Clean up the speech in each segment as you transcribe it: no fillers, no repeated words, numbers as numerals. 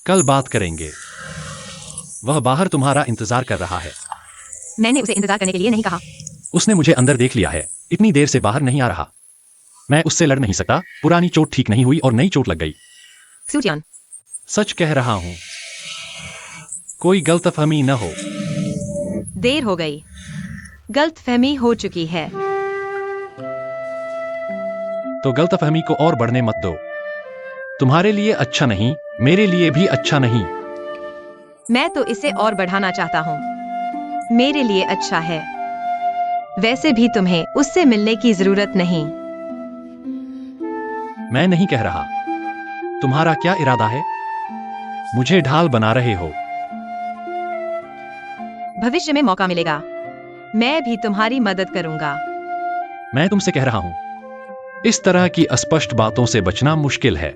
कल बात करेंगे। वह बाहर तुम्हारा इंतजार कर रहा है। मैंने उसे इंतजार करने के लिए नहीं कहा। उसने मुझे अंदर देख लिया है, इतनी देर से बाहर नहीं आ रहा। मैं उससे लड़ नहीं सकता, पुरानी चोट ठीक नहीं हुई और नई चोट लग गई। सूचियान, सच कह रहा हूं, कोई गलतफहमी न हो। देर हो गई, गलतफहमी हो चुकी है। तो गलतफहमी को और बढ़ने मत दो। तुम्हारे लिए अच्छा नहीं, मेरे लिए भी अच्छा नहीं। मैं तो इसे और बढ़ाना चाहता हूँ। मेरे लिए अच्छा है। वैसे भी तुम्हें उससे मिलने की जरूरत नहीं। मैं नहीं कह रहा। तुम्हारा क्या इरादा है? मुझे ढाल बना रहे हो? भविष्य में मौका मिलेगा, मैं भी तुम्हारी मदद करूंगा। मैं तुमसे कह रहा हूं, इस तरह की अस्पष्ट बातों से बचना मुश्किल है।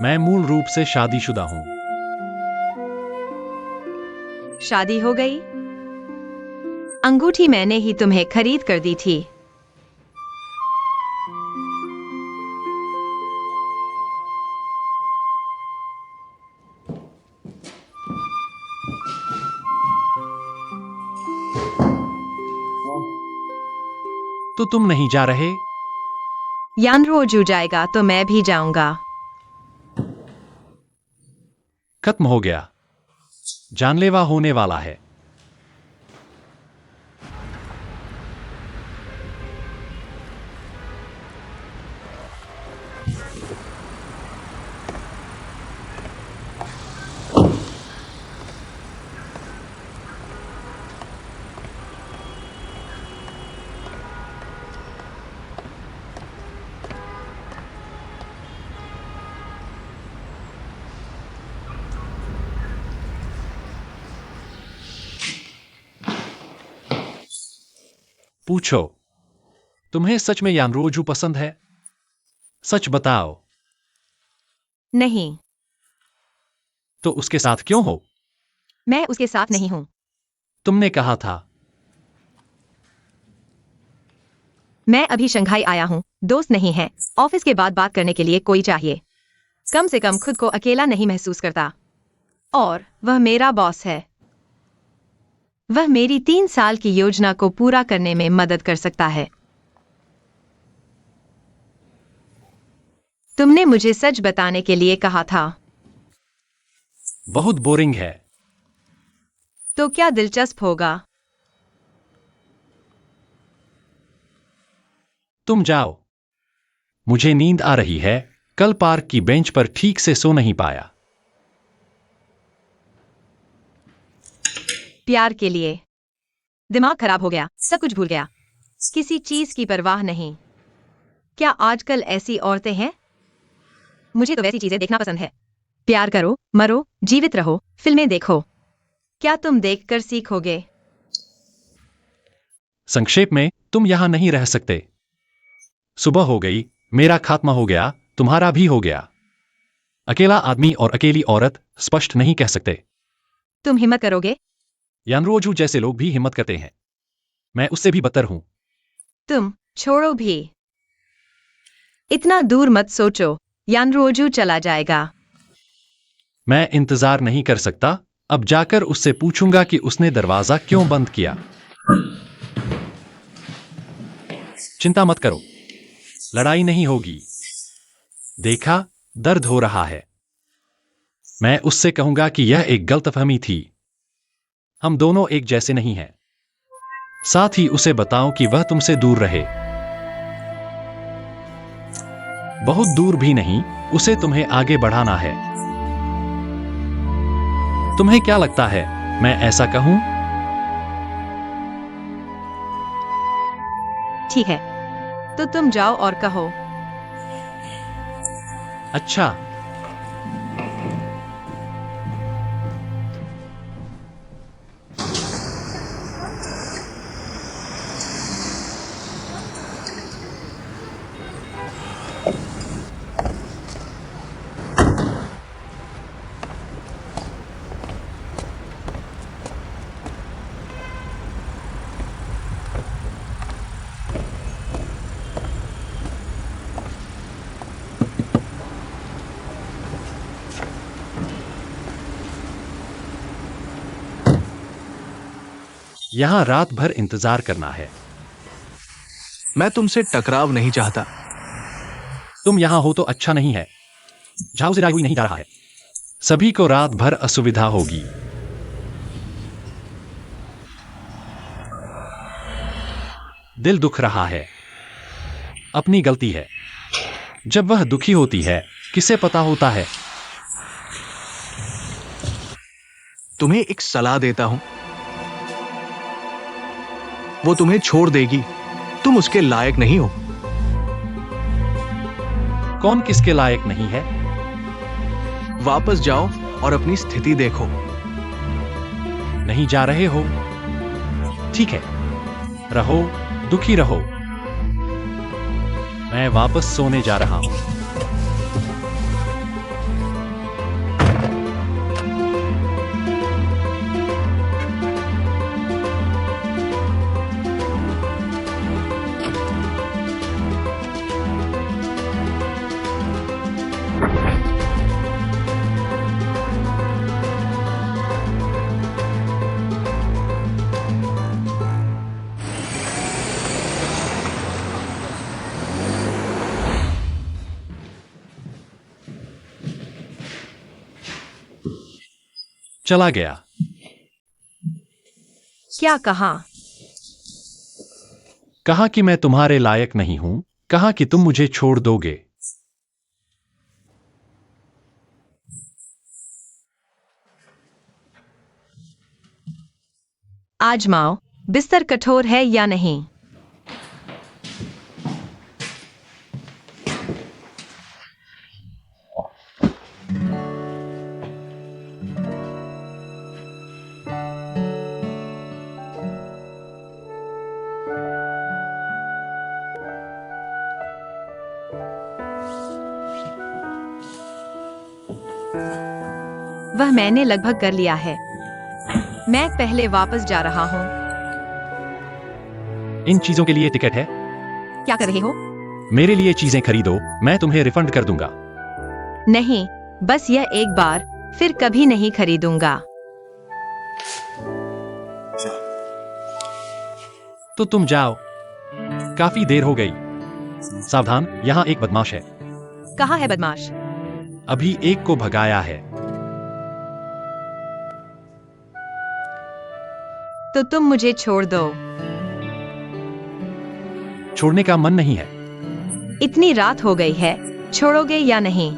मैं मूल रूप से शादीशुदा हूं। शादी हो गई? अंगूठी मैंने ही तुम्हें खरीद कर दी थी। तो तुम नहीं जा रहे? यानरोजू जाएगा तो मैं भी जाऊंगा। खत्म हो गया। जानलेवा होने वाला है। पूछो, तुम्हें सच में यानरोजू पसंद है? सच बताओ। नहीं। तो उसके साथ क्यों हो? मैं उसके साथ नहीं हूं। तुमने कहा था। मैं अभी शंघाई आया हूं, दोस्त नहीं है। ऑफिस के बाद बात करने के लिए कोई चाहिए। कम से कम खुद को अकेला नहीं महसूस करता। और वह मेरा बॉस है। वह मेरी 3 साल की योजना को पूरा करने में मदद कर सकता है। तुमने मुझे सच बताने के लिए कहा था। बहुत बोरिंग है। तो क्या दिलचस्प होगा? तुम जाओ। मुझे नींद आ रही है। कल पार्क की बेंच पर ठीक से सो नहीं पाया। प्यार के लिए दिमाग खराब हो गया, सब कुछ भूल गया। किसी चीज की परवाह नहीं। क्या आजकल ऐसी औरतें हैं? मुझे तो वैसी चीजें देखना पसंद है। प्यार करो, मरो, जीवित रहो, फिल्में देखो। क्या तुम देखकर सीखोगे? संक्षेप में, तुम यहां नहीं रह सकते। सुबह हो गई, मेरा खात्मा हो गया, तुम्हारा भी हो गया। अकेला आदमी और अकेली औरत स्पष्ट नहीं कह सकते। तुम हिम्मत करोगे? यानरोजू जैसे लोग भी हिम्मत करते हैं। मैं उससे भी बदतर हूं। तुम छोड़ो भी। इतना दूर मत सोचो, यानरोजू चला जाएगा। मैं इंतजार नहीं कर सकता। अब जाकर उससे पूछूंगा कि उसने दरवाजा क्यों बंद किया। चिंता मत करो, लड़ाई नहीं होगी। देखा, दर्द हो रहा है। मैं उससे कहूंगा कि यह एक गलतफहमी थी। हम दोनों एक जैसे नहीं हैं। साथ ही उसे बताओ कि वह तुमसे दूर रहे। बहुत दूर भी नहीं, उसे तुम्हें आगे बढ़ाना है। तुम्हें क्या लगता है, मैं ऐसा कहूं? ठीक है, तो तुम जाओ और कहो। अच्छा। यहाँ रात भर इंतजार करना है। मैं तुमसे टकराव नहीं चाहता। तुम यहाँ हो तो अच्छा नहीं है। झाऊ से हुई नहीं जा रहा है। सभी को रात भर असुविधा होगी। दिल दुख रहा है। अपनी गलती है। जब वह दुखी होती है, किसे पता होता है। तुम्हें एक सलाह देता हूं, वो तुम्हें छोड़ देगी। तुम उसके लायक नहीं हो। कौन किसके लायक नहीं है? वापस जाओ और अपनी स्थिति देखो। नहीं जा रहे हो? ठीक है, रहो, दुखी रहो। मैं वापस सोने जा रहा हूं। चला गया। क्या कहा? कहा कि मैं तुम्हारे लायक नहीं हूं। कहा कि तुम मुझे छोड़ दोगे। आजमाओ, बिस्तर कठोर है या नहीं। वह मैंने लगभग कर लिया है। मैं पहले वापस जा रहा हूं। इन चीजों के लिए टिकट है। क्या कर रहे हो? मेरे लिए चीजें खरीदो, मैं तुम्हें रिफंड कर दूंगा। नहीं, बस यह एक बार, फिर कभी नहीं खरीदूंगा। तो तुम जाओ। काफी देर हो गई। सावधान, यहाँ एक बदमाश है। कहाँ है बदमाश? अभी एक को भगाया है। तो तुम मुझे छोड़ दो। छोड़ने का मन नहीं है। इतनी रात हो गई है, छोड़ोगे या नहीं?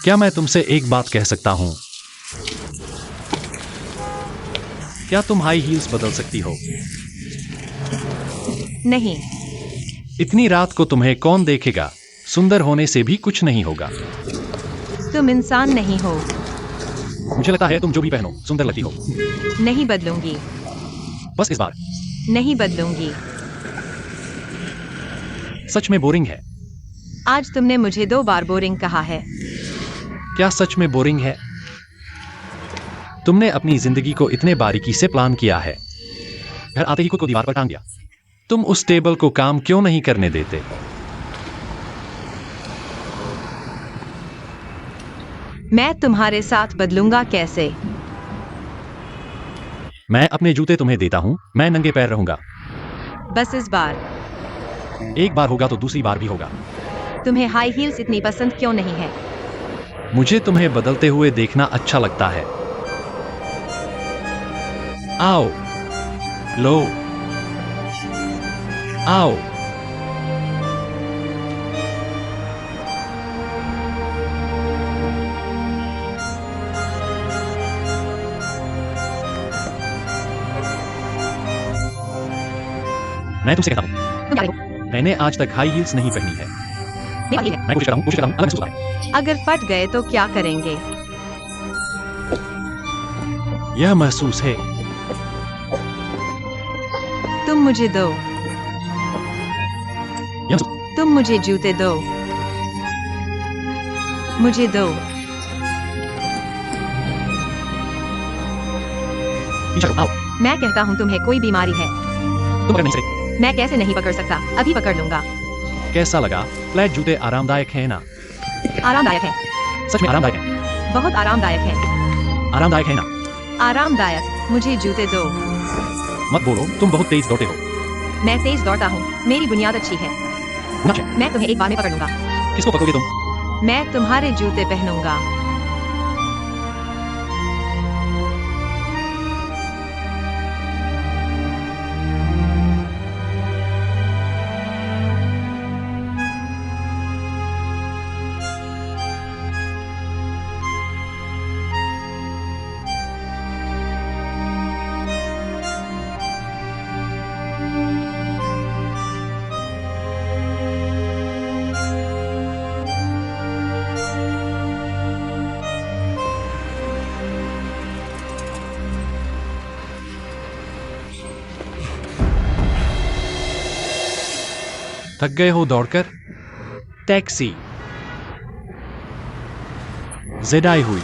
क्या मैं तुमसे एक बात कह सकता हूं? क्या तुम हाई हील्स बदल सकती हो? नहीं। इतनी रात को तुम्हें कौन देखेगा? सुंदर होने से भी कुछ नहीं होगा। तुम इंसान नहीं हो। मुझे लगता है तुम जो भी पहनो सुंदर लगती हो। नहीं बदलूंगी। बस इस बार। नहीं बदलूंगी। सच में बोरिंग है। आज तुमने मुझे 2 बार बोरिंग कहा है। क्या सच में बोरिंग है? तुमने अपनी जिंदगी को इतने बारीकी से प्लान किया है। घर आते ही खुद को दीवार पर टांग दिया। तुम उस टेबल को काम क्यों नहीं करने देते? मैं तुम्हारे साथ बदलूंगा कैसे? मैं अपने जूते तुम्हें देता हूं, मैं नंगे पैर रहूंगा। बस इस बार। एक बार होगा तो दूसरी बार भी होगा। तुम्हें हाई हील्स इतनी पसंद क्यों नहीं है? मुझे तुम्हें बदलते हुए देखना अच्छा लगता है। आओ, लो, आओ। मैं तुमसे कहता हूं, तुम क्या करो? मैंने आज तक हाई हील्स नहीं पहनी है। मेरी बात है। मैं कोशिश करता हूं, अलग महसूस होता है। अगर फट गए तो क्या करेंगे? यह महसूस है। तुम मुझे दो। यह महसूस- तुम मुझे जूते दो। मुझे दो। पीछा करो, आओ। मैं कहता हूँ तुम्हें कोई बीमारी है। तुम पकड़ नहीं सकते। मैं कैसे नहीं पकड़ सकता, अभी पकड़ लूंगा। कैसा लगा? फ्लैट जूते आरामदायक हैं ना? आरामदायक है, सच में आरामदायक हैं। बहुत आरामदायक है। आरामदायक है ना? आरामदायक, मुझे जूते दो। मत बोलो, तुम बहुत तेज दौड़ते हो। मैं तेज दौड़ता हूँ, मेरी बुनियाद अच्छी है। गुनाह है। मैं तुम्हें एक बार में पकड़ लूंगा। किसको पकड़ोगे तुम? मैं तुम्हारे जूते पहनूंगा। थक गए हो दौड़कर? टैक्सी। ज़ेडाई हुई।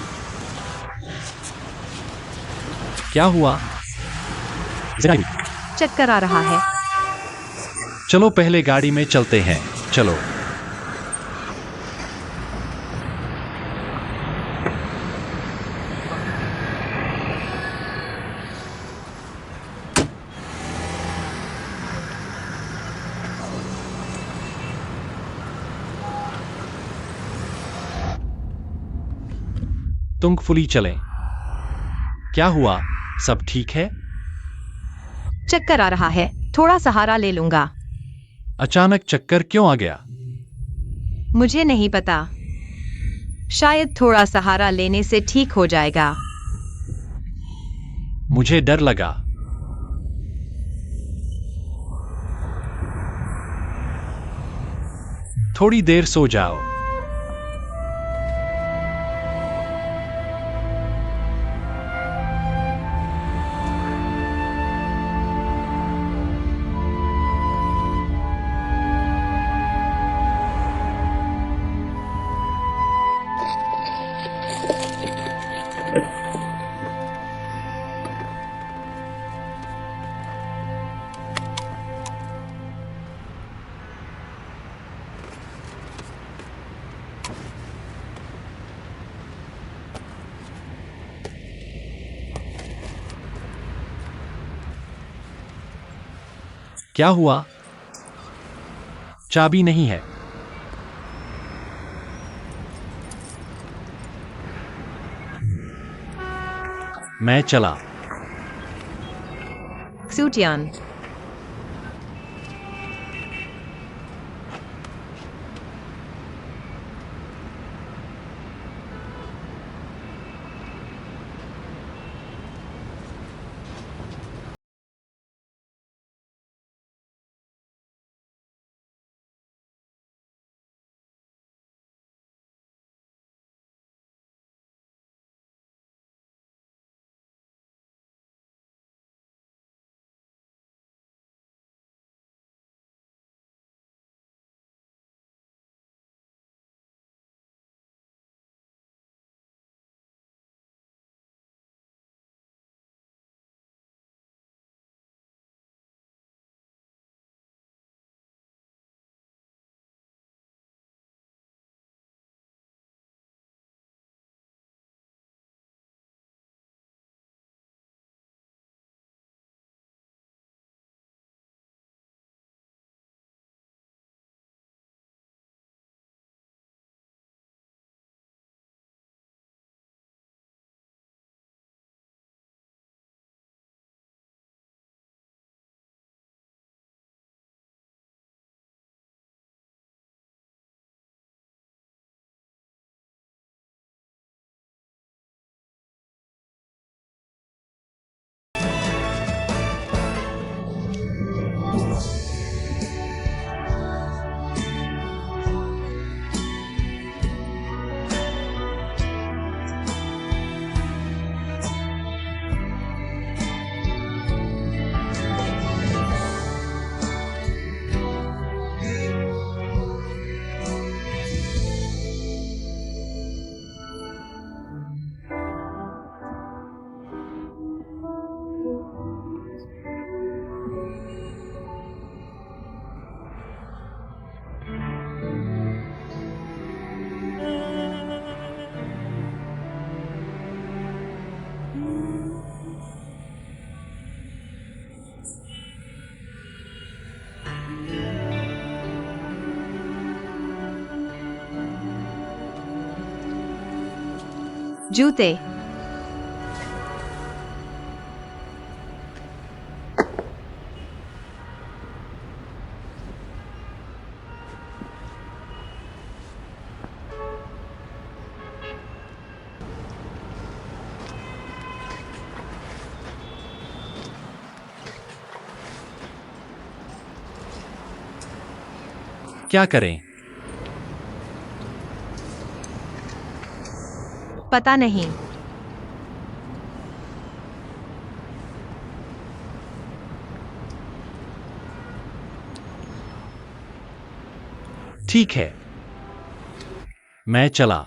क्या हुआ? ज़ेडाई हुई। चक्कर आ रहा है। चलो पहले गाड़ी में चलते हैं, चलो। तुंगफुली चलें। क्या हुआ? सब ठीक है? चक्कर आ रहा है, थोड़ा सहारा ले लूंगा। अचानक चक्कर क्यों आ गया? मुझे नहीं पता, शायद थोड़ा सहारा लेने से ठीक हो जाएगा। मुझे डर लगा। थोड़ी देर सो जाओ। क्या हुआ? चाबी नहीं है। मैं चला। सूटियान। जूते। क्या करें? पता नहीं। ठीक है, मैं चला।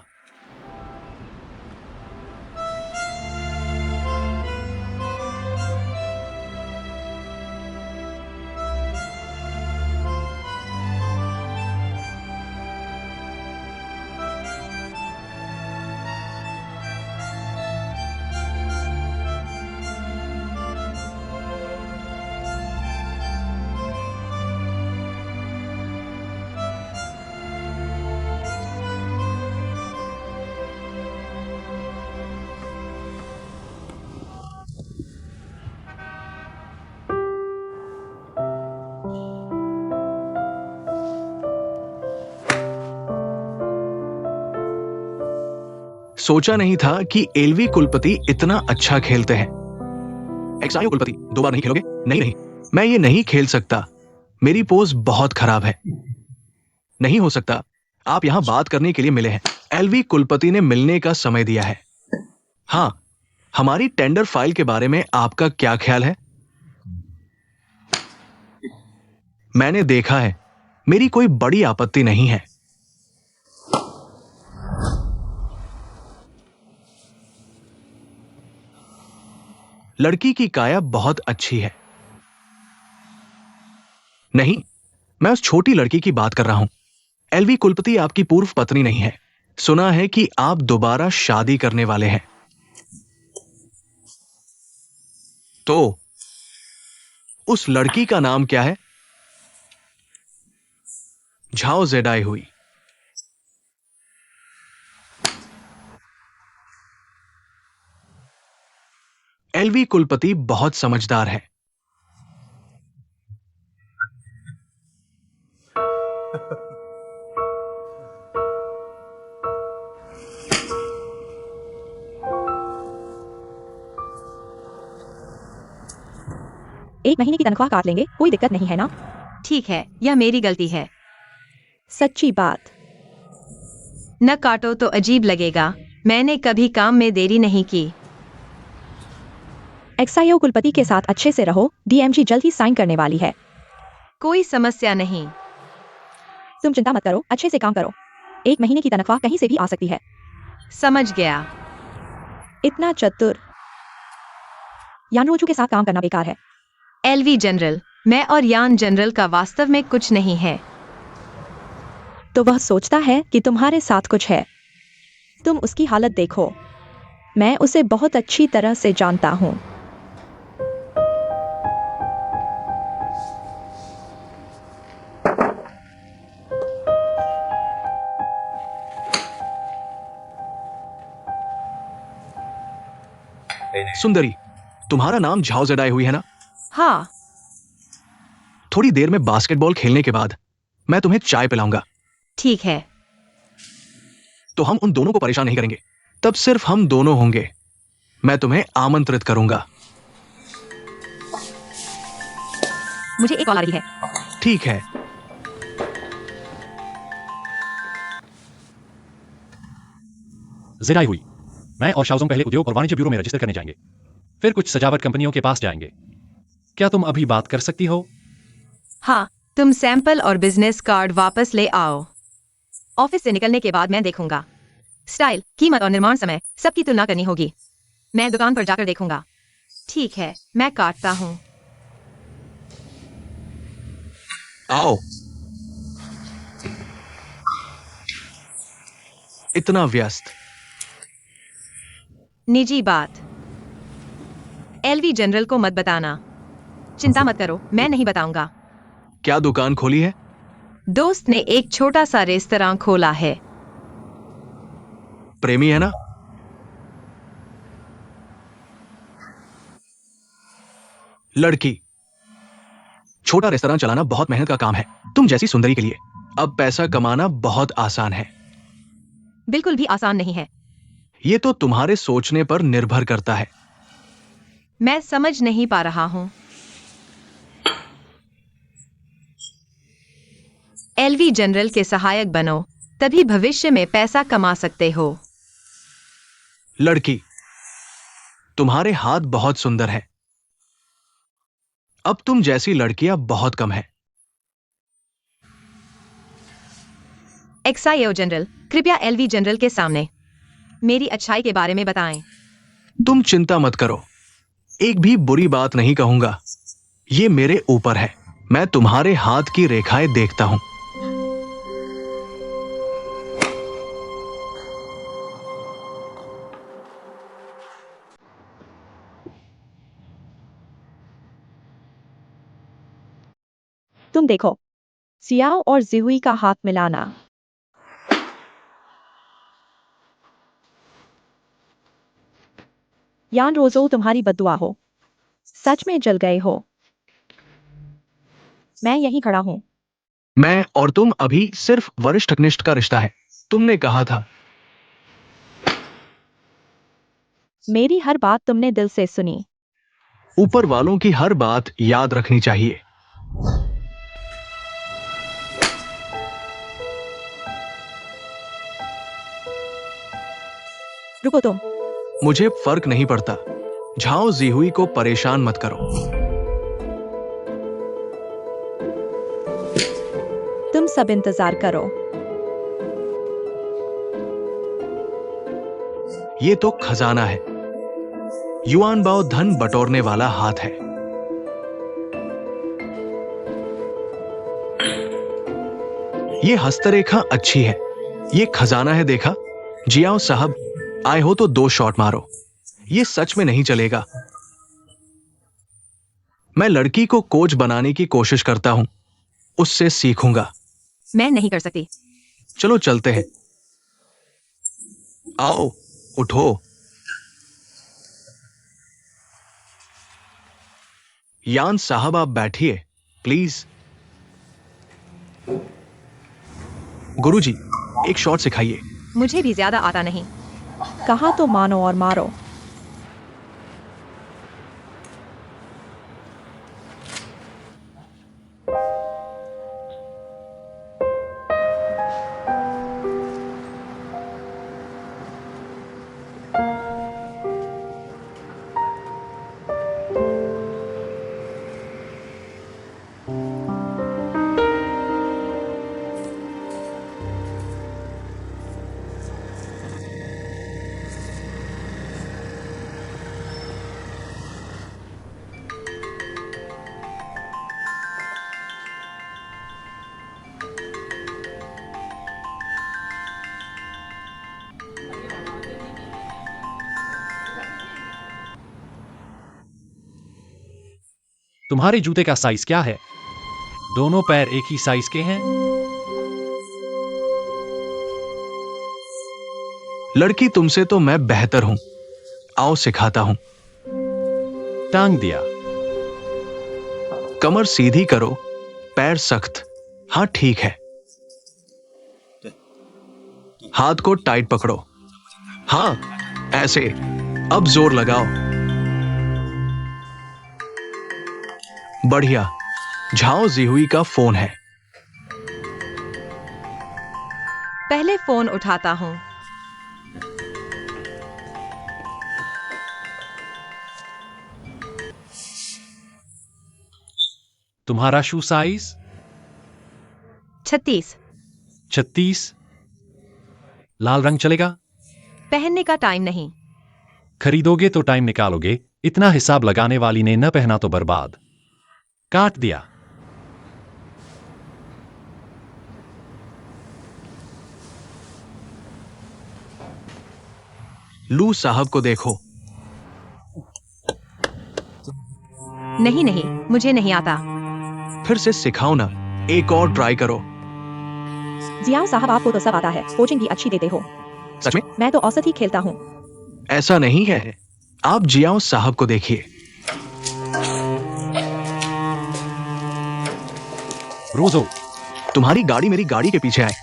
सोचा नहीं था कि एलवी कुलपति इतना अच्छा खेलते हैं। एक्सायो कुलपति, 2 बार नहीं खेलोगे? नहीं नहीं, मैं ये नहीं खेल सकता। मेरी पोज बहुत खराब है। नहीं हो सकता। आप यहां बात करने के लिए मिले हैं। एलवी कुलपति ने मिलने का समय दिया है। हाँ, हमारी टेंडर फाइल के बारे में आपका क्या ख्याल है? मैंने देखा है, मेरी कोई बड़ी आपत्ति नहीं है। लड़की की काया बहुत अच्छी है। नहीं, मैं उस छोटी लड़की की बात कर रहा हूं। एलवी कुलपति आपकी पूर्व पत्नी नहीं है। सुना है कि आप दोबारा शादी करने वाले हैं। तो उस लड़की का नाम क्या है? झाओ जेडाई हुई। एलवी कुलपति बहुत समझदार है। एक महीने की तनख्वाह काट लेंगे, कोई दिक्कत नहीं है ना? ठीक है, यह मेरी गलती है। सच्ची बात। न काटो तो अजीब लगेगा। मैंने कभी काम में देरी नहीं की। एक्सायो कुलपति के साथ अच्छे से रहो, डीएमजी जल्द ही साइन करने वाली है। कोई समस्या नहीं। तुम चिंता मत करो, अच्छे से काम करो। 1 महीने की तनख्वाह कहीं से भी आ सकती है। समझ गया। इतना चतुर। यानरोजू के साथ काम करना बेकार है। एलवी जनरल, मैं और यान जनरल का वास्तव में कुछ नहीं है। तो वह सोचता है कि तुम्हारे साथ कुछ है। तुम उसकी हालत देखो। मैं उसे बहुत अच्छी तरह से जानता हूं। सुंदरी, तुम्हारा नाम झाओ जेडाई हुई है ना? हाँ। थोड़ी देर में बास्केटबॉल खेलने के बाद मैं तुम्हें चाय पिलाऊंगा। ठीक है। तो हम उन दोनों को परेशान नहीं करेंगे। तब सिर्फ हम दोनों होंगे। मैं तुम्हें आमंत्रित करूंगा। मुझे एक कॉल आ रही है। ठीक है। जेडाई हुई, मैं और शाओजोंग पहले उद्योग और वाणिज्य ब्यूरो में रजिस्टर करने जाएंगे, फिर कुछ सजावट कंपनियों के पास जाएंगे। क्या तुम अभी बात कर सकती हो? हाँ, तुम सैंपल और बिजनेस कार्ड वापस ले आओ। ऑफिस से निकलने के बाद मैं देखूंगा। स्टाइल, कीमत और निर्माण समय सबकी तुलना करनी होगी। मैं दुकान पर जाकर देखूंगा। ठीक है, मैं काटता हूँ। आओ। इतना व्यस्त। निजी बात। एलवी जनरल को मत बताना। चिंता मत करो, मैं नहीं बताऊंगा। क्या दुकान खोली है? दोस्त ने एक छोटा सा रेस्तरां खोला है। प्रेमी है ना? लड़की, छोटा रेस्तरां चलाना बहुत मेहनत का काम है। तुम जैसी सुंदरी के लिए अब पैसा कमाना बहुत आसान है। बिल्कुल भी आसान नहीं है। ये तो तुम्हारे सोचने पर निर्भर करता है। मैं समझ नहीं पा रहा हूं। एलवी जनरल के सहायक बनो, तभी भविष्य में पैसा कमा सकते हो। लड़की, तुम्हारे हाथ बहुत सुंदर हैं। अब तुम जैसी लड़कियां बहुत कम हैं। एक्सआईओ जनरल, कृपया एलवी जनरल के सामने मेरी अच्छाई के बारे में बताएं। तुम चिंता मत करो, एक भी बुरी बात नहीं कहूंगा। ये मेरे ऊपर है। मैं तुम्हारे हाथ की रेखाएं देखता हूं। तुम देखो, सियाओ और जिहुई का हाथ मिलाना। यान रोजो, तुम्हारी बद्दुआ हो। सच में जल गए हो। मैं यहीं खड़ा हूं। मैं और तुम अभी सिर्फ वरिष्ठ कनिष्ठ का रिश्ता है। तुमने कहा था। मेरी हर बात तुमने दिल से सुनी। ऊपर वालों की हर बात याद रखनी चाहिए। रुको तुम। मुझे फर्क नहीं पड़ता। झाओ जिहुई को परेशान मत करो। तुम सब इंतजार करो। ये तो खजाना है। युआन बाओ धन बटोरने वाला हाथ है। ये हस्तरेखा अच्छी है। ये खजाना है, देखा? जियाओ साहब, आए हो तो 2 शॉट मारो। ये सच में नहीं चलेगा। मैं लड़की को कोच बनाने की कोशिश करता हूं। उससे सीखूंगा। मैं नहीं कर सकती। चलो चलते हैं। आओ, उठो। यान साहब, आप बैठिए प्लीज। गुरुजी, एक शॉट सिखाइए। मुझे भी ज्यादा आता नहीं। कहा तो मानो और मारो। तुम्हारे जूते का साइज क्या है? दोनों पैर एक ही साइज के हैं? लड़की, तुमसे तो मैं बेहतर हूं। आओ सिखाता हूं। टांग दिया। कमर सीधी करो, पैर सख्त। हाँ, ठीक है। हाथ को टाइट पकड़ो। हाँ, ऐसे। अब जोर लगाओ। बढ़िया। झाओ जिहुई का फोन है। पहले फोन उठाता हूं। तुम्हारा शू साइज? 36। 36। लाल रंग चलेगा? पहनने का टाइम नहीं। खरीदोगे तो टाइम निकालोगे। इतना हिसाब लगाने वाली ने न पहना तो बर्बाद। काट दिया। लू साहब को देखो। नहीं नहीं, मुझे नहीं आता। फिर से सिखाओ ना। एक और ट्राई करो। जियाओ साहब, आपको तो सब आता है। कोचिंग भी अच्छी देते हो। सच में? मैं तो औसत ही खेलता हूँ। ऐसा नहीं है। आप जियाओ साहब को देखिए। रोजो, तुम्हारी गाड़ी मेरी गाड़ी के पीछे आए,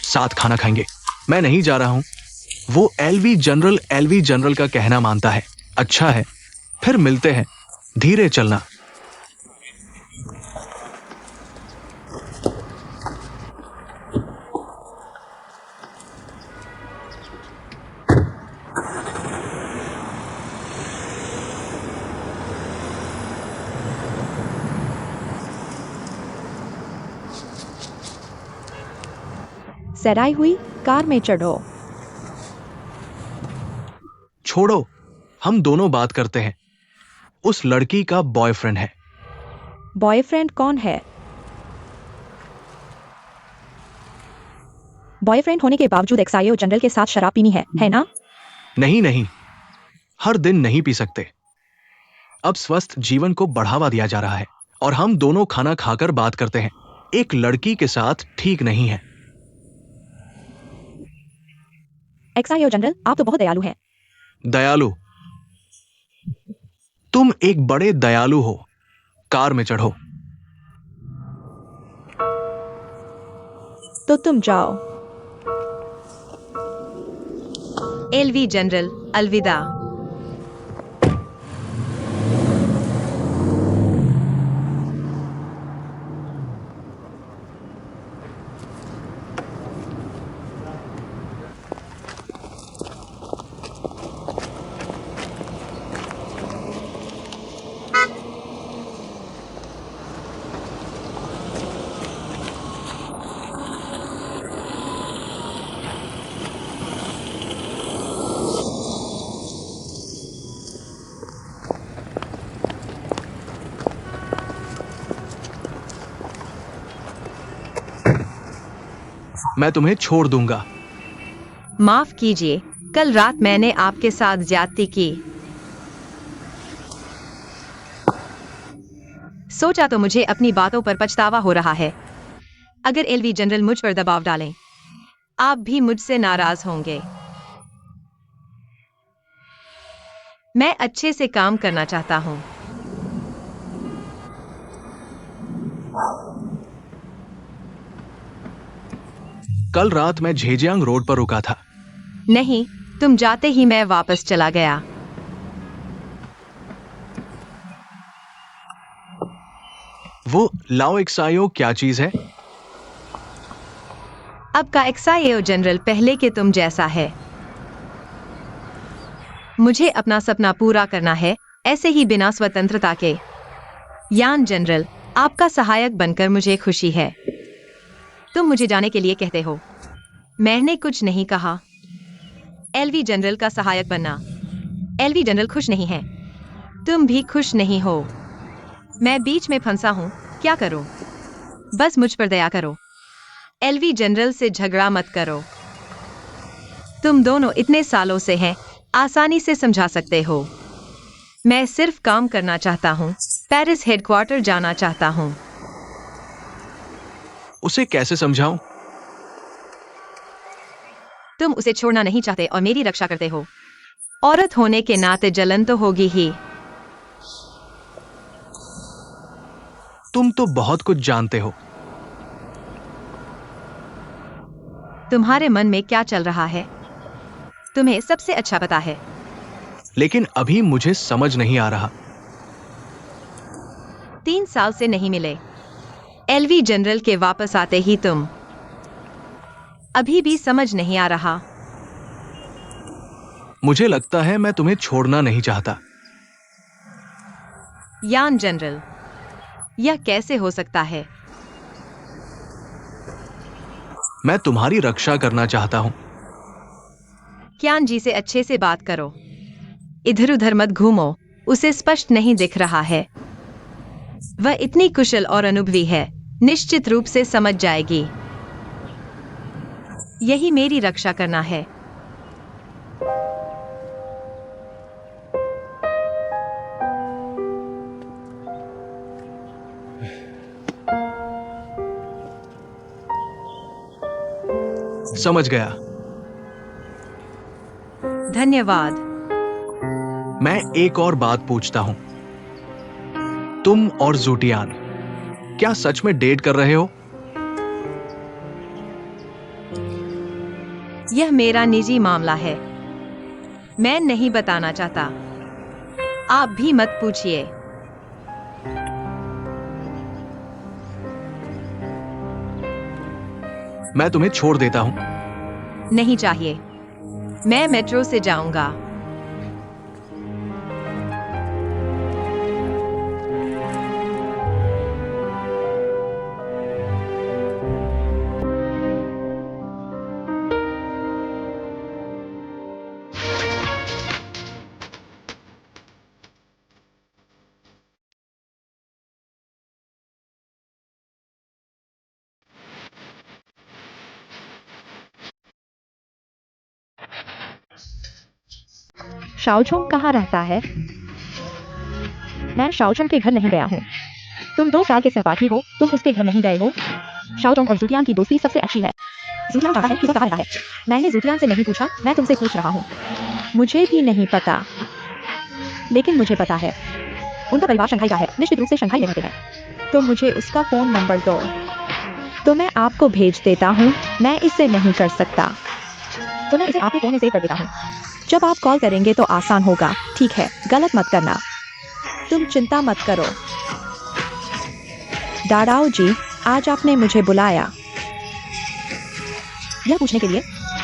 साथ खाना खाएंगे। मैं नहीं जा रहा हूं। वो एलवी जनरल का कहना मानता है। अच्छा है, फिर मिलते हैं। धीरे चलना। सराई हुई कार में चढ़ो। छोड़ो, हम दोनों बात करते हैं। उस लड़की का बॉयफ्रेंड है। बॉयफ्रेंड कौन है? बॉयफ्रेंड होने के बावजूद एक्साइओ जनरल के साथ शराब पीनी है ना? नहीं नहीं, हर दिन नहीं पी सकते। अब स्वस्थ जीवन को बढ़ावा दिया जा रहा है और हम दोनों खाना खाकर बात करते हैं। एक लड़की के साथ ठीक नहीं है। एक्साइओ जनरल, आप तो बहुत दयालु हैं। दयालु? तुम एक बड़े दयालु हो। कार में चढ़ो। तो तुम जाओ। एलवी जनरल, अलविदा। मैं तुम्हें छोड़ दूंगा। माफ कीजिए, कल रात मैंने आपके साथ ज्यादती की। सोचा तो मुझे अपनी बातों पर पछतावा हो रहा है। अगर एलवी जनरल मुझ पर दबाव डालें, आप भी मुझसे नाराज होंगे। मैं अच्छे से काम करना चाहता हूं। कल रात मैं झेजियांग रोड पर रुका था। नहीं, तुम जाते ही मैं वापस चला गया। वो लाओ एक्साइओ क्या चीज है? अब का एक्साइओ जनरल पहले के तुम जैसा है। मुझे अपना सपना पूरा करना है, ऐसे ही बिना स्वतंत्रता के। यान जनरल, आपका सहायक बनकर मुझे खुशी है। तुम मुझे जाने के लिए कहते हो। मैंने कुछ नहीं कहा। एलवी जनरल का सहायक बनना। एलवी जनरल खुश नहीं है। तुम भी खुश नहीं हो। मैं बीच में फंसा हूं, क्या करूं? बस मुझ पर दया करो। एलवी जनरल से झगड़ा मत करो। तुम दोनों इतने सालों से हैं, आसानी से समझा सकते हो। मैं सिर्फ काम करना चाहता हूं, पेरिस हेडक्वार्टर जाना चाहता हूं। उसे कैसे समझाऊं? तुम उसे छोड़ना नहीं चाहते और मेरी रक्षा करते हो। औरत होने के नाते जलन तो होगी ही। तुम तो बहुत कुछ जानते हो। तुम्हारे मन में क्या चल रहा है, तुम्हें सबसे अच्छा पता है। लेकिन अभी मुझे समझ नहीं आ रहा। 3 साल से नहीं मिले। एलवी जनरल के वापस आते ही तुम। अभी भी समझ नहीं आ रहा। मुझे लगता है मैं तुम्हें छोड़ना नहीं चाहता। यान जनरल, यह कैसे हो सकता है? मैं तुम्हारी रक्षा करना चाहता हूं। क्यान जी से अच्छे से बात करो। इधर उधर मत घूमो, उसे स्पष्ट नहीं दिख रहा है। वह इतनी कुशल और अनुभवी है, निश्चित रूप से समझ जाएगी। यही मेरी रक्षा करना है। समझ गया। धन्यवाद। मैं एक और बात पूछता हूं। तुम और जूटियान क्या सच में डेट कर रहे हो? यह मेरा निजी मामला है। मैं नहीं बताना चाहता। आप भी मत पूछिए। मैं तुम्हें छोड़ देता हूँ। नहीं चाहिए। मैं मेट्रो से जाऊंगा। शाओचोंग कहाँ रहता है? मैं शाओचोंग के घर नहीं गया हूँ। तुम 2 साल के सहपाठी हो, तुम उसके घर नहीं गए हो। शाओचोंग और जुतियान की दोस्ती सबसे अच्छी है। जुतियान कहा है कि वो कहाँ रहा है। मैंने जुतियान से नहीं पूछा, मैं तुमसे पूछ रहा हूँ। मुझे भी नहीं पता, लेकिन मुझे पता है उनका परिवार शंघाई का है, निश्चित रूप से शंघाई में रहते हैं। तो मुझे उसका फोन नंबर दो, तो मैं आपको भेज देता हूँ। मैं इसे नहीं कर सकता, तो मैं इसे आपके फोन में सेव कर देता हूँ। जब आप कॉल करेंगे तो आसान होगा, ठीक है? गलत मत करना। तुम चिंता मत करो। दादाओ जी, आज आपने मुझे बुलाया यह पूछने के लिए?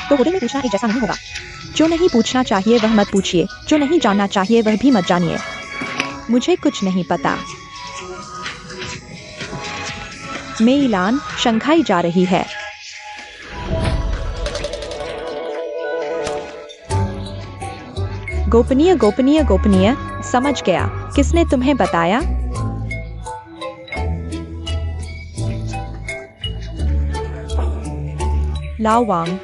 तो होटल में पूछना एक जैसा नहीं होगा। जो नहीं पूछना चाहिए वह मत पूछिए, जो नहीं जानना चाहिए वह भी मत जानिए। मुझे कुछ नहीं पता। मेइलान शंघाई जा रही है। गोपनीय गोपनीय गोपनीय। समझ गया। किसने तुम्हें बताया? लाओ वांग।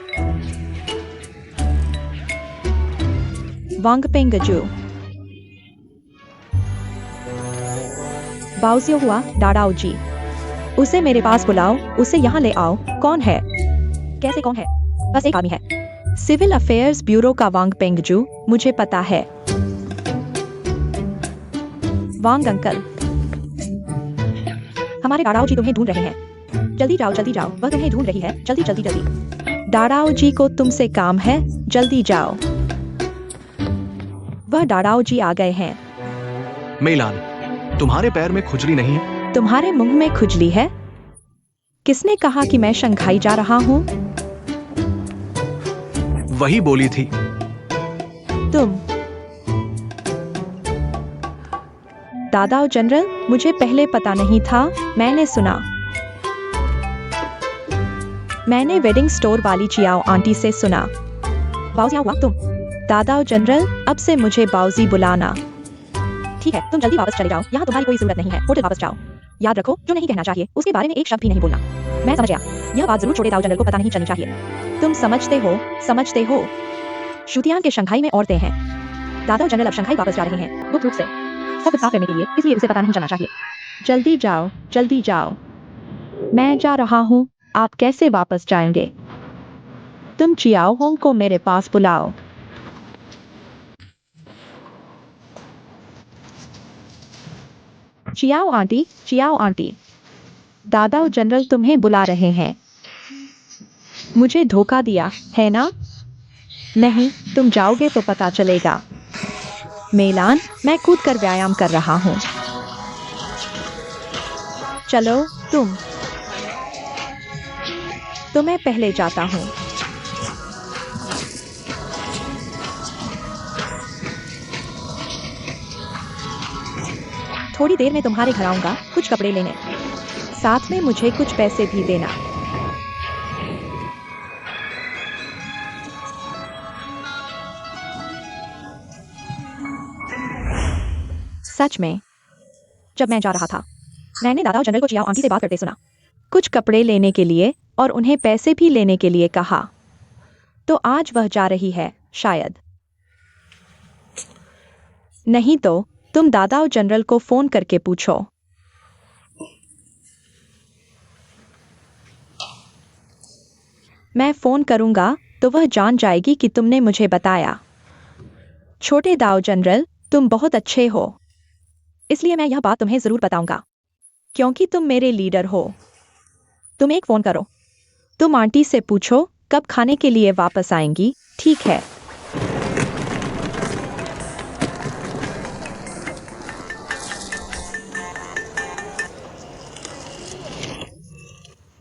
वांग पेंगजू। बाउजियो हुआ दादाओ जी। उसे मेरे पास बुलाओ, उसे यहाँ ले आओ। कौन है? कैसे कौन है? बस एक आदमी है। सिविल अफेयर्स ब्यूरो का वांग पेंगजू, मुझे पता है। वांग अंकल, हमारे दादाओ जी तुम्हें ढूंढ रहे हैं। जल्दी जाओ जल्दी जाओ, वह तुम्हें ढूंढ रही है। जल्दी जल्दी जल्दी। दादाओ जी को तुमसे काम है, जल्दी जाओ। वह दादाओ जी आ गए हैं। मेइलान, तुम्हारे पैर में खुजली नहीं है? तुम्हारे मुंह में खुजली है? किसने कहा कि मैं शंघाई जा रहा हूँ? वही बोली थी। तुम। दादाओ जनरल, मुझे पहले पता नहीं था, मैंने सुना। मैंने वेडिंग स्टोर वाली चियाओ आंटी से सुना। बाउजी हुआ तुम? दादाओ जनरल, अब से मुझे बाउजी बुलाना। ठीक है, तुम जल्दी वापस चले जाओ, यहाँ तुम्हारी कोई जरूरत नहीं है। होटल वापस जाओ। याद रखो, जो नहीं कहना चाहिए उसके बारे में एक शब्द भी नहीं बोलना। मैं समझ गया। यह बात जरूर छोटे दाओ जनरल को पता नहीं चलनी चाहिए। तुम समझते हो, समझते हो। शुतियान के शंघाई में औरतें हैं। दादाओ जनरल अब शंघाई वापस जा रहे हैं, गुप्त रूप से, सब साफ करने के लिए, इसलिए उसे पता नहीं चलना चाहिए। जल्दी जाओ, जल्दी जाओ। मैं जा रहा हूँ, आप कैसे वापस जाएंगे? तुम चियाओ होंग को मेरे पास बुलाओ। चियाओ आंटी, चियाओ आंटी, दादाओ जनरल तुम्हें बुला रहे हैं। मुझे धोखा दिया है ना? नहीं, तुम जाओगे तो पता चलेगा। मेलान, मैं कूद कर व्यायाम कर रहा हूँ। चलो तुम। तो मैं पहले जाता हूँ। थोड़ी देर में तुम्हारे घर आऊंगा, कुछ कपड़े लेने। साथ में मुझे कुछ पैसे भी देना। सच में, जब मैं जा रहा था, मैंने दादाओ जनरल को चियाओ आंटी से बात करते सुना। कुछ कपड़े लेने के लिए और उन्हें पैसे भी लेने के लिए कहा। तो आज वह जा रही है, शायद। नहीं तो तुम दादाओ जनरल को फोन करके पूछो। मैं फोन करूंगा तो वह जान जाएगी कि तुमने मुझे बताया। छोटे दाओ जनरल, तुम बहुत अच्छे हो, इसलिए मैं यह बात तुम्हें जरूर बताऊंगा, क्योंकि तुम मेरे लीडर हो। तुम एक फोन करो। तुम आंटी से पूछो कब खाने के लिए वापस आएंगी? ठीक है।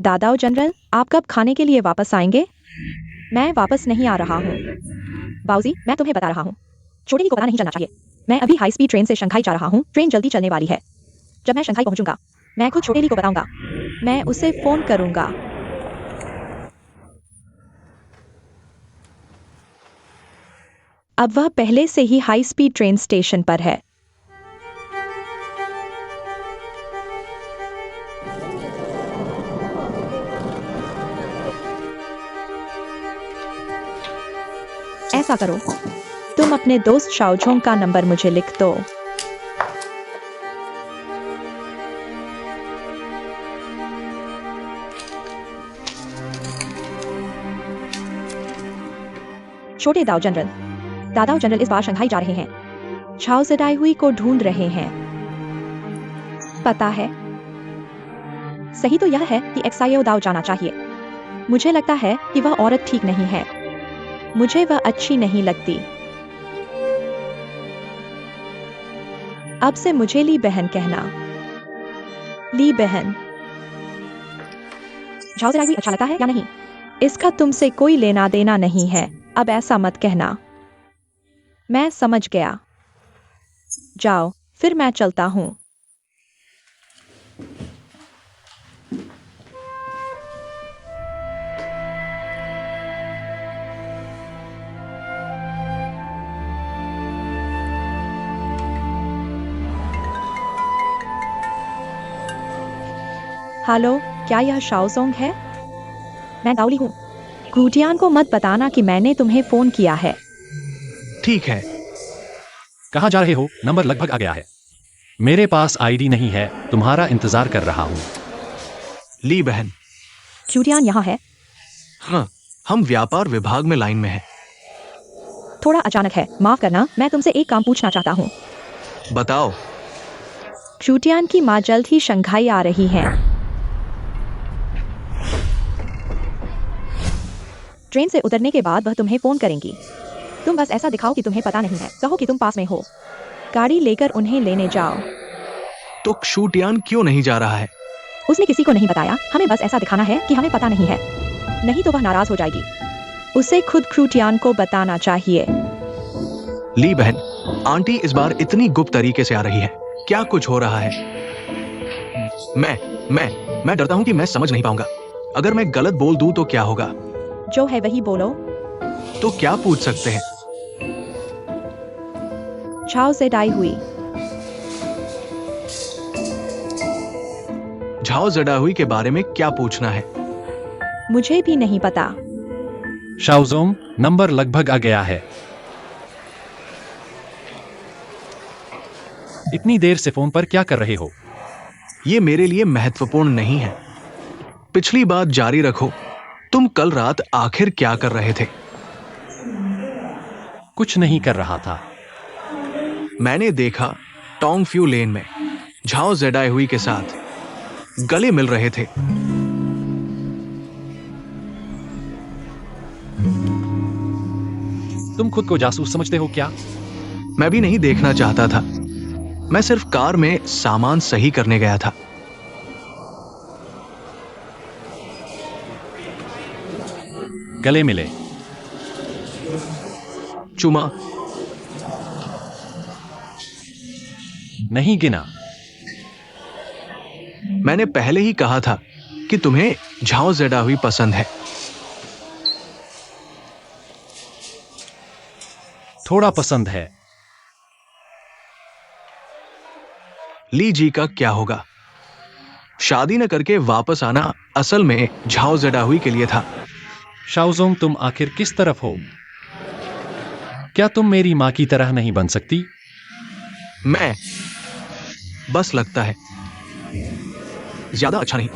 दादाओ जनरल, आप कब खाने के लिए वापस आएंगे? मैं वापस नहीं आ रहा हूँ। बाऊजी, मैं तुम्हें बता रहा हूँ, छोटे को पता नहीं चलना चाहिए। मैं अभी हाई स्पीड ट्रेन से शंघाई जा रहा हूँ। ट्रेन जल्दी चलने वाली है। जब मैं शंघाई पहुंचूंगा, मैं खुद छोटे को बताऊंगा। मैं उसे फोन करूंगा। अब वह पहले से ही हाई स्पीड ट्रेन स्टेशन पर है। ऐसा करो, तुम अपने दोस्त शाओझोंग का नंबर मुझे लिख दो। छोटे दाओ जनरल, दादाओ जनरल इस बार शंघाई जा रहे हैं। छाओ ज़ेडाई हुई को ढूंढ रहे हैं। पता है, सही तो यह है कि एक्सायो दाओ जाना चाहिए। मुझे लगता है कि वह औरत ठीक नहीं है। मुझे वह अच्छी नहीं लगती। अब से मुझे ली बहन कहना। ली बहन। झाओ ज़ेडाई हुई अच्छा लगता है या नहीं, इसका तुमसे कोई लेना देना नहीं है। अब ऐसा मत कहना। मैं समझ गया। जाओ, फिर मैं चलता हूं। हेलो, क्या यह शाओज़ोंग है? मैं गाओली हूं। क्रूटियान को मत बताना कि मैंने तुम्हें फोन किया है। ठीक है। कहाँ जा रहे हो? नंबर लगभग आ गया है। मेरे पास आईडी नहीं है, तुम्हारा इंतजार कर रहा हूँ। ली बहन। क्रूटियान यहाँ है? हाँ, हम व्यापार विभाग में लाइन में हैं। थोड़ा अचानक है, माफ करना। मैं तुमसे एक काम पूछना चाहता हूँ। बताओ। क्रूटियान की माँ जल्द ही शंघाई आ रही हैं। ट्रेन से उतरने के बाद वह तुम्हें फोन करेंगी। तुम बस ऐसा दिखाओ कि तुम्हें पता नहीं है। कहो कि तुम पास में हो। गाड़ी लेकर उन्हें लेने जाओ। तो क्षुटियान क्यों नहीं जा रहा है? उसने किसी को नहीं बताया। हमें बस ऐसा दिखाना है कि हमें पता नहीं है, नहीं तो वह नाराज हो जाएगी। उसे खुद क्रूटियान को बताना चाहिए। ली बहन, आंटी इस बार इतनी गुप्त तरीके से आ रही है। क्या कुछ हो रहा है? मैं डरता हूं कि मैं समझ नहीं पाऊंगा। अगर मैं गलत बोल दूं तो क्या होगा? जो है वही बोलो। तो क्या पूछ सकते हैं? छाओ ज़ेडाई हुई। झाओ ज़ेडाई के बारे में क्या पूछना है? मुझे भी नहीं पता। शाओज़ोंग, नंबर लगभग आ गया है। इतनी देर से फोन पर क्या कर रहे हो? ये मेरे लिए महत्वपूर्ण नहीं है। पिछली बात जारी रखो। तुम कल रात आखिर क्या कर रहे थे? कुछ नहीं कर रहा था। मैंने देखा टोंग फ्यू लेन में झाओ ज़ेडाई हुई के साथ गले मिल रहे थे। तुम खुद को जासूस समझते हो क्या? मैं भी नहीं देखना चाहता था। मैं सिर्फ कार में सामान सही करने गया था। गले मिले। चुमा। नहीं गिना। मैंने पहले ही कहा था कि तुम्हें झाओ ज़ेडाई हुई पसंद है। थोड़ा पसंद है। ली जी का क्या होगा? शादी न करके वापस आना असल में झाओ ज़ेडाई हुई के लिए था। शाओज़ोंग, तुम आखिर किस तरफ हो? क्या तुम मेरी मां की तरह नहीं बन सकती? मैं बस लगता है ज्यादा अच्छा नहीं।